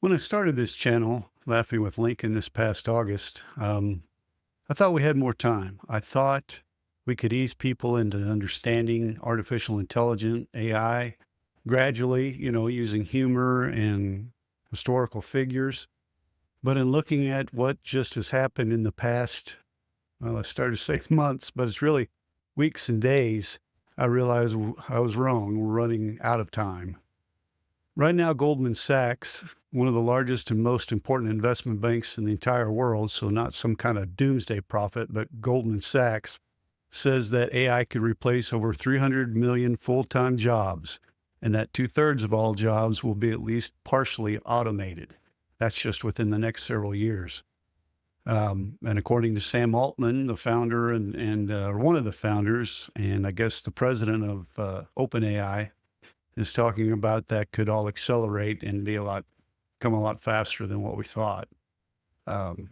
When I started this channel, Laughing with Lincoln, this past August, I thought we had more time. I thought we could ease people into understanding artificial intelligence, AI, gradually, using humor and historical figures. But in looking at what just has happened in the past, well, I started to say months, but it's really weeks and days, I realized I was wrong. We're running out of time. Right now, Goldman Sachs, one of the largest and most important investment banks in the entire world, so not some kind of doomsday prophet, but Goldman Sachs says that AI could replace over 300 million full-time jobs, and that two-thirds of all jobs will be at least partially automated. That's just within the next several years. And according to Sam Altman, the founder and one of the founders, and I guess the president of OpenAI, is talking about that could all accelerate and come a lot faster than what we thought. Um,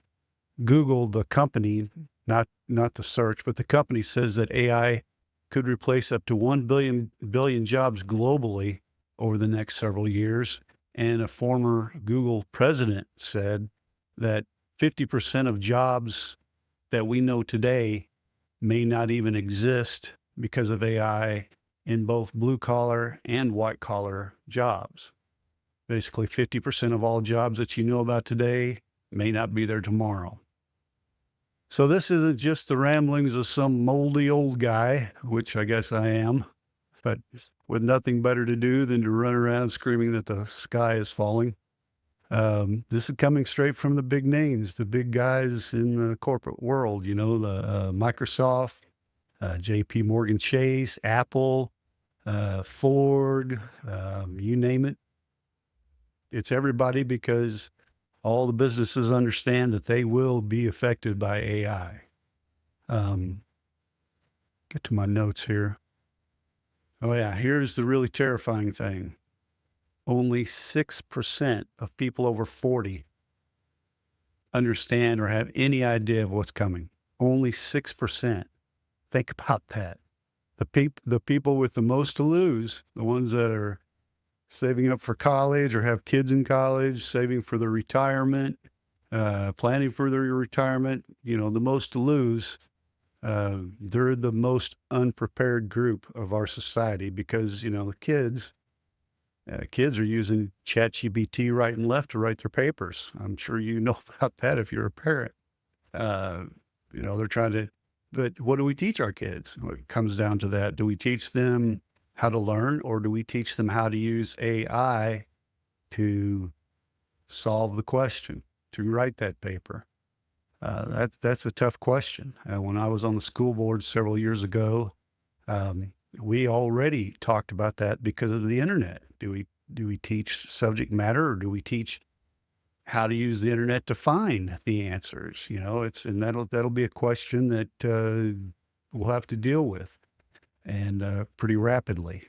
Google, the company, not the search, but the company says that AI could replace up to 1 billion jobs globally over the next several years. And a former Google president said that 50% of jobs that we know today may not even exist because of AI in both blue collar and white collar jobs. Basically, 50% of all jobs that you know about today may not be there tomorrow. So this isn't just the ramblings of some moldy old guy, which I guess I am, but with nothing better to do than to run around screaming that the sky is falling. This is coming straight from the big names, the big guys in the corporate world, the Microsoft, JP Morgan Chase, Apple, Ford, you name it. It's everybody, because all the businesses understand that they will be affected by AI. Get to my notes here. Oh yeah, here's the really terrifying thing. Only 6% of people over 40 understand or have any idea of what's coming. Only 6%. Think about that. The people with the most to lose, the ones that are saving up for college or have kids in college, saving for their retirement, planning for their retirement, the most to lose, they're the most unprepared group of our society, because, the kids are using ChatGPT right and left to write their papers. I'm sure you know about that if you're a parent. They're trying to, but what do we teach our kids? Well, it comes down to that. Do we teach them how to learn, or do we teach them how to use AI to solve the question, to write that paper? That's a tough question. When I was on the school board several years ago, we already talked about that because of the internet. Do we teach subject matter, or do we teach how to use the internet to find the answers? And that'll be a question that we'll have to deal with, and pretty rapidly.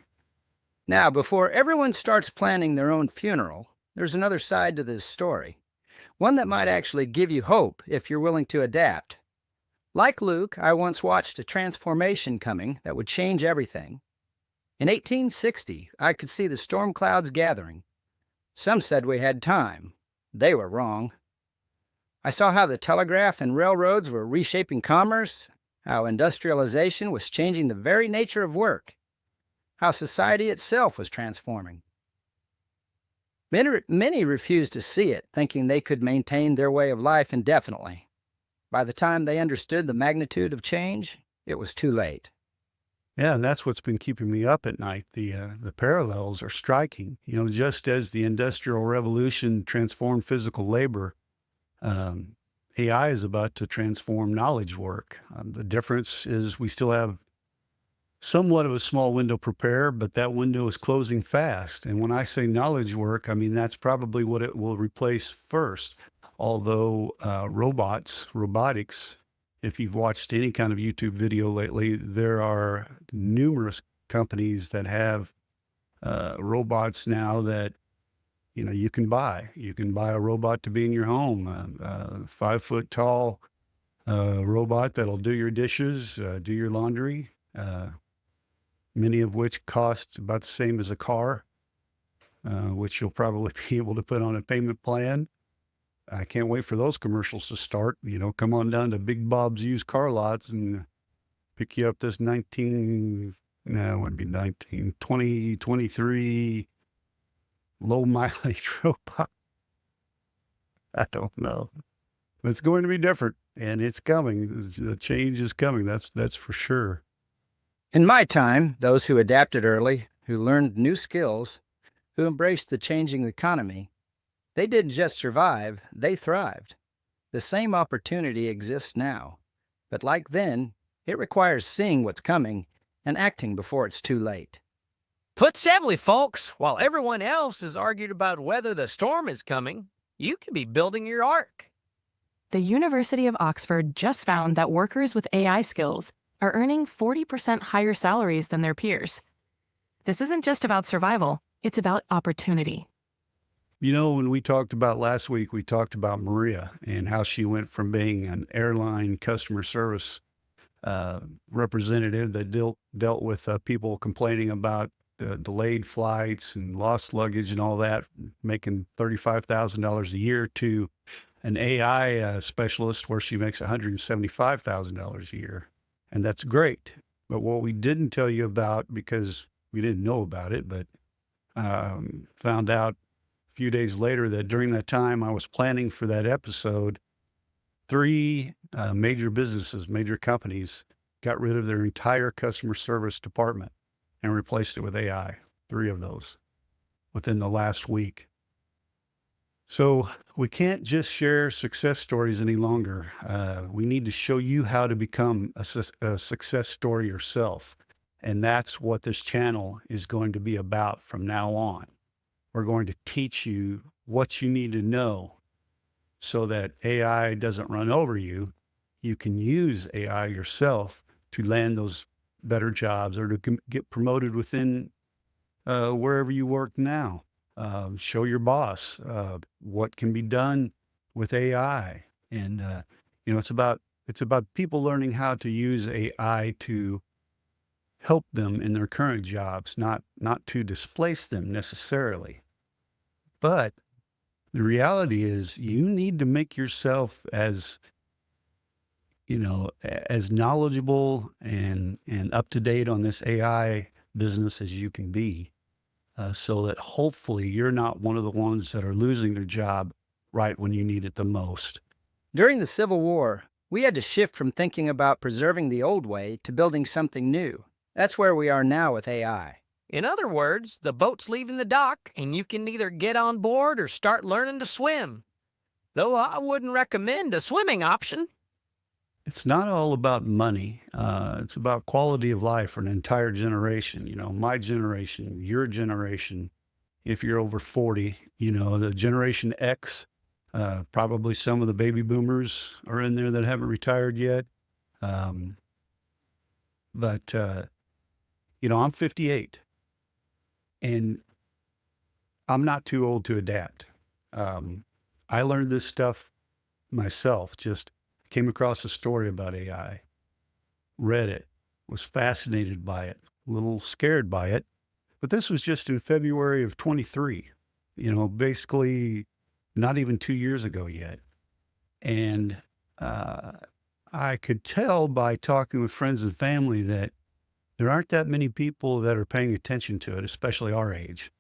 Now, before everyone starts planning their own funeral, there's another side to this story. One that might actually give you hope if you're willing to adapt. Like Luke, I once watched a transformation coming that would change everything. In 1860, I could see the storm clouds gathering. Some said we had time. They were wrong. I saw how the telegraph and railroads were reshaping commerce, how industrialization was changing the very nature of work, how society itself was transforming. Many refused to see it, thinking they could maintain their way of life indefinitely. By the time they understood the magnitude of change, it was too late. Yeah, and that's what's been keeping me up at night. The parallels are striking. Just as the Industrial Revolution transformed physical labor, AI is about to transform knowledge work. The difference is we still have somewhat of a small window to prepare, but that window is closing fast. And when I say knowledge work, I mean that's probably what it will replace first. Although robotics, if you've watched any kind of YouTube video lately, there are numerous companies that have robots now that you can buy. You can buy a robot to be in your home, 5-foot tall robot that'll do your dishes, do your laundry, many of which cost about the same as a car. which you'll probably be able to put on a payment plan. I can't wait for those commercials to start. Come on down to Big Bob's used car lots and pick you up this 19, no, it would be 19, 2023 low mileage robot. I don't know. It's going to be different, and it's coming. The change is coming. That's for sure. In my time, those who adapted early, who learned new skills, who embraced the changing economy, they didn't just survive, they thrived. The same opportunity exists now, but like then, it requires seeing what's coming and acting before it's too late. Put simply, folks, while everyone else is argued about whether the storm is coming, you could be building your ark. The University of Oxford just found that workers with AI skills are earning 40% higher salaries than their peers. This isn't just about survival, it's about opportunity. When we talked about last week, we talked about Maria and how she went from being an airline customer service representative that dealt with people complaining about delayed flights and lost luggage and all that, making $35,000 a year, to an AI specialist where she makes $175,000 a year. And that's great. But what we didn't tell you about, because we didn't know about it, but found out a few days later that during that time I was planning for that episode, 3 major businesses, major companies, got rid of their entire customer service department and replaced it with AI. 3 of those within the last week. So we can't just share success stories any longer. We need to show you how to become a success story yourself. And that's what this channel is going to be about from now on. We're going to teach you what you need to know so that AI doesn't run over you. You can use AI yourself to land those better jobs or to get promoted within wherever you work now. Show your boss what can be done with AI. And it's about people learning how to use AI to help them in their current jobs, not to displace them necessarily. But the reality is you need to make yourself as knowledgeable and up to date on this AI business as you can be, so that hopefully you're not one of the ones that are losing their job right when you need it the most. During the Civil War, we had to shift from thinking about preserving the old way to building something new. That's where we are now with AI. In other words, the boat's leaving the dock, and you can either get on board or start learning to swim. Though I wouldn't recommend a swimming option. It's not all about money. It's about quality of life for an entire generation. My generation, your generation, if you're over 40, the Generation X, probably some of the baby boomers are in there that haven't retired yet. But I'm 58 and I'm not too old to adapt. I learned this stuff myself, just came across a story about AI, read it, was fascinated by it, a little scared by it. But this was just in February of 23, basically not even 2 years ago yet. And I could tell by talking with friends and family that there aren't that many people that are paying attention to it, especially our age.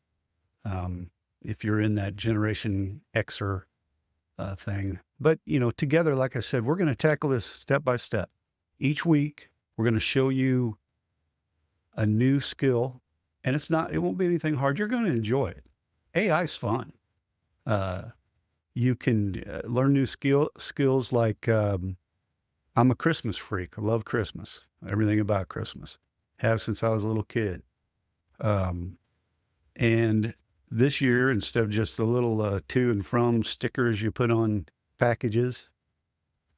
If you're in that Generation Xer thing. But, together, like I said, we're going to tackle this step by step. Each week, we're going to show you a new skill, and it won't be anything hard. You're going to enjoy it. AI is fun. You can learn new skills like I'm a Christmas freak. I love Christmas, everything about Christmas. Have since I was a little kid. And this year, instead of just the little to and from stickers you put on packages,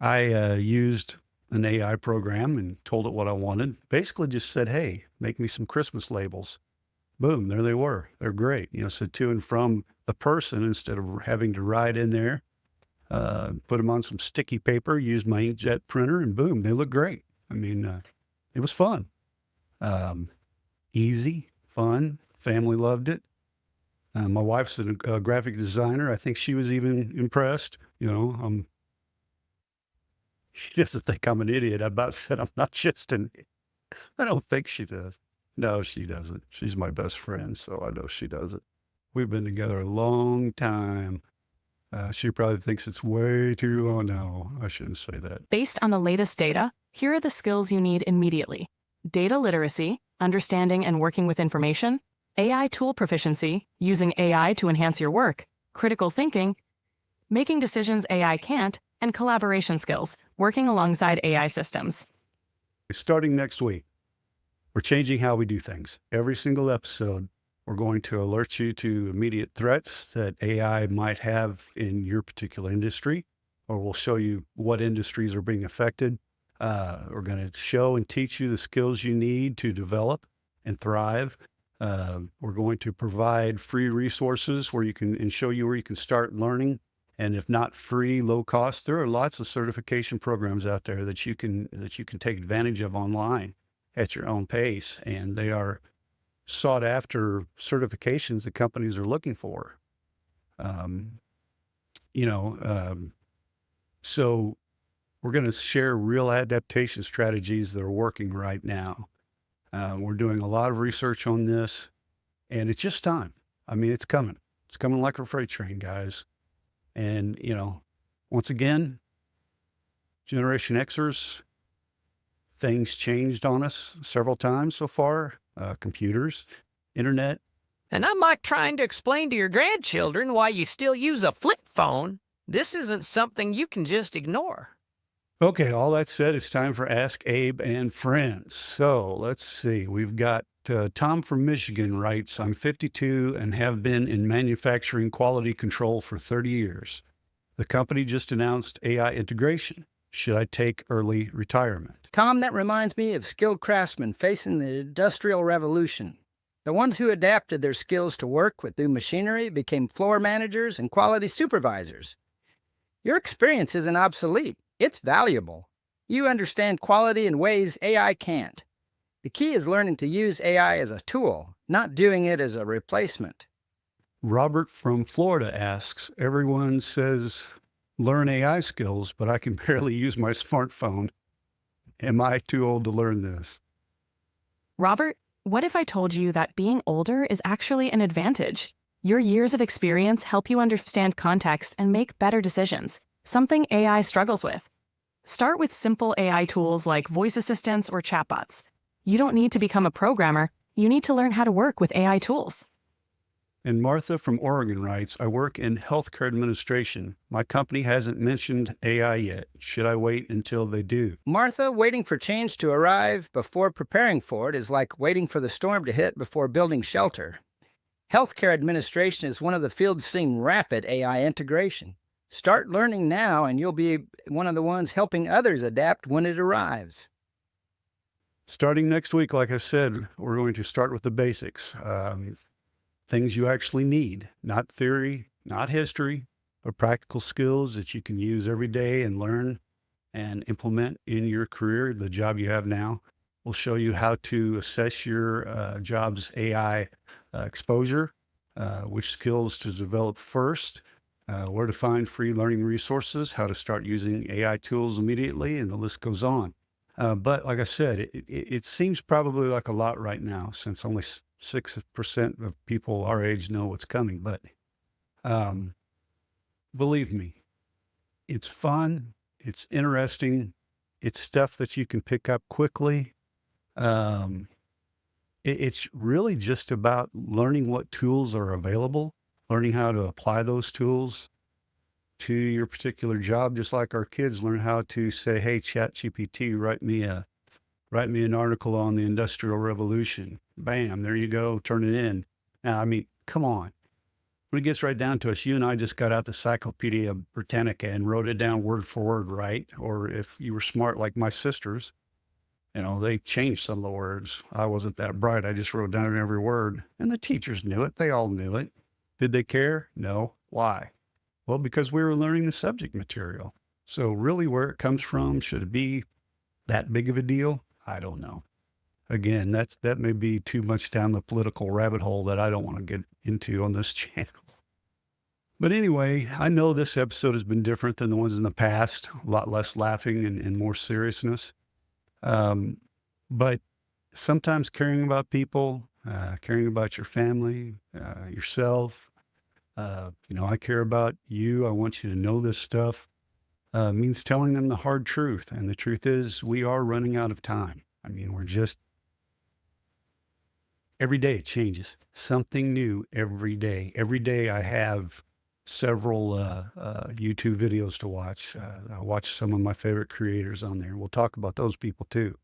I used an AI program and told it what I wanted. Basically just said, hey, make me some Christmas labels. Boom, there they were. They're great. So to and from the person, instead of having to write in there, put them on some sticky paper, use my inkjet printer, and boom, they look great. It was fun. Easy, fun, family loved it. My wife's a graphic designer. I think she was even impressed. She doesn't think I'm an idiot. I about said I'm not just an idiot. I don't think she does. No, she doesn't. She's my best friend, so I know she doesn't. We've been together a long time. She probably thinks it's way too long. No, I shouldn't say that. Based on the latest data, here are the skills you need immediately: data literacy, understanding and working with information; AI tool proficiency, using AI to enhance your work; critical thinking, making decisions AI can't; and collaboration skills, working alongside AI systems. Starting next week, we're changing how we do things. Every single episode, we're going to alert you to immediate threats that AI might have in your particular industry, or we'll show you what industries are being affected. We're going to show and teach you the skills you need to develop and thrive. We're going to provide free resources where you can and show you where you can start learning. And if not free, low cost, there are lots of certification programs out there that you can take advantage of online at your own pace, and they are sought after certifications that companies are looking for. Um, so we're going to share real adaptation strategies that are working right now. We're doing a lot of research on this, and it's just time. I mean, it's coming. It's coming like a freight train, guys. And, once again, Generation Xers, things changed on us several times so far. Computers, internet. And I'm like trying to explain to your grandchildren why you still use a flip phone. This isn't something you can just ignore. Okay, all that said, it's time for Ask Abe and Friends. So let's see. We've got Tom from Michigan writes, I'm 52 and have been in manufacturing quality control for 30 years. The company just announced AI integration. Should I take early retirement? Tom, that reminds me of skilled craftsmen facing the Industrial Revolution. The ones who adapted their skills to work with new machinery became floor managers and quality supervisors. Your experience isn't obsolete. It's valuable. You understand quality in ways AI can't. The key is learning to use AI as a tool, not doing it as a replacement. Robert from Florida asks, everyone says learn AI skills, but I can barely use my smartphone. Am I too old to learn this? Robert, what if I told you that being older is actually an advantage? Your years of experience help you understand context and make better decisions, something AI struggles with. Start with simple AI tools like voice assistants or chatbots. You don't need to become a programmer. You need to learn how to work with AI tools. And Martha from Oregon writes, I work in healthcare administration. My company hasn't mentioned AI yet. Should I wait until they do? Martha, waiting for change to arrive before preparing for it is like waiting for the storm to hit before building shelter. Healthcare administration is one of the fields seeing rapid AI integration. Start learning now, and you'll be one of the ones helping others adapt when it arrives. Starting next week, like I said, we're going to start with the basics. Things you actually need, not theory, not history, but practical skills that you can use every day and learn and implement in your career, the job you have now. We'll show you how to assess your job's AI exposure, which skills to develop first, where to find free learning resources, how to start using AI tools immediately, and the list goes on. But like I said, it seems probably like a lot right now, since only 6% of people our age know what's coming. But believe me, it's fun, it's interesting, it's stuff that you can pick up quickly. It's really just about learning what tools are available, learning how to apply those tools to your particular job, just like our kids learn how to say, hey, ChatGPT, write me an article on the Industrial Revolution. Bam, there you go, turn it in. Now, I mean, come on. When it gets right down to us, you and I just got out the Encyclopedia Britannica and wrote it down word for word, right? Or if you were smart like my sisters, they changed some of the words. I wasn't that bright. I just wrote down every word. And the teachers knew it. They all knew it. Did they care? No. Why? Well, because we were learning the subject material. So really where it comes from, should it be that big of a deal? I don't know. Again, that may be too much down the political rabbit hole that I don't want to into on this channel. But anyway, I know this episode has been different than the ones in the past, a lot less laughing and more seriousness. But sometimes caring about people, caring about your family, yourself, I care about you. I want you to know this stuff, means telling them the hard truth. And the truth is we are running out of time. I mean, every day it changes. Something new every day. Every day I have several YouTube videos to watch. I watch some of my favorite creators on there. We'll talk about those people too.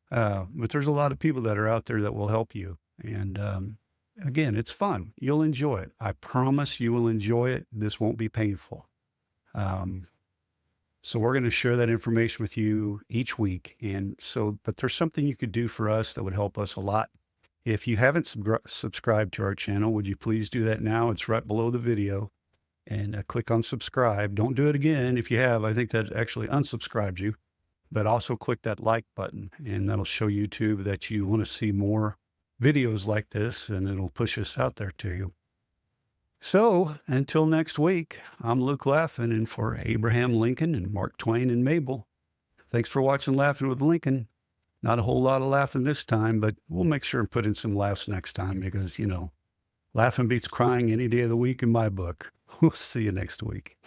But there's a lot of people that are out there that will help you. And again, it's fun. You'll enjoy it. I promise you will enjoy it. This won't be painful. So we're going to share that information with you each week. But there's something you could do for us that would help us a lot. If you haven't subscribed to our channel, would you please do that now? It's right below the video. And click on subscribe. Don't do it again. If you have, I think that actually unsubscribed you. But also click that like button, and that'll show YouTube that you want to see more videos like this, and it'll push us out there to you. So until next week, I'm Luke Laffin, and for Abraham Lincoln and Mark Twain and Mabel, thanks for watching Laughing with Lincoln. Not a whole lot of laughing this time, but we'll make sure and put in some laughs next time because, laughing beats crying any day of the week in my book. We'll see you next week.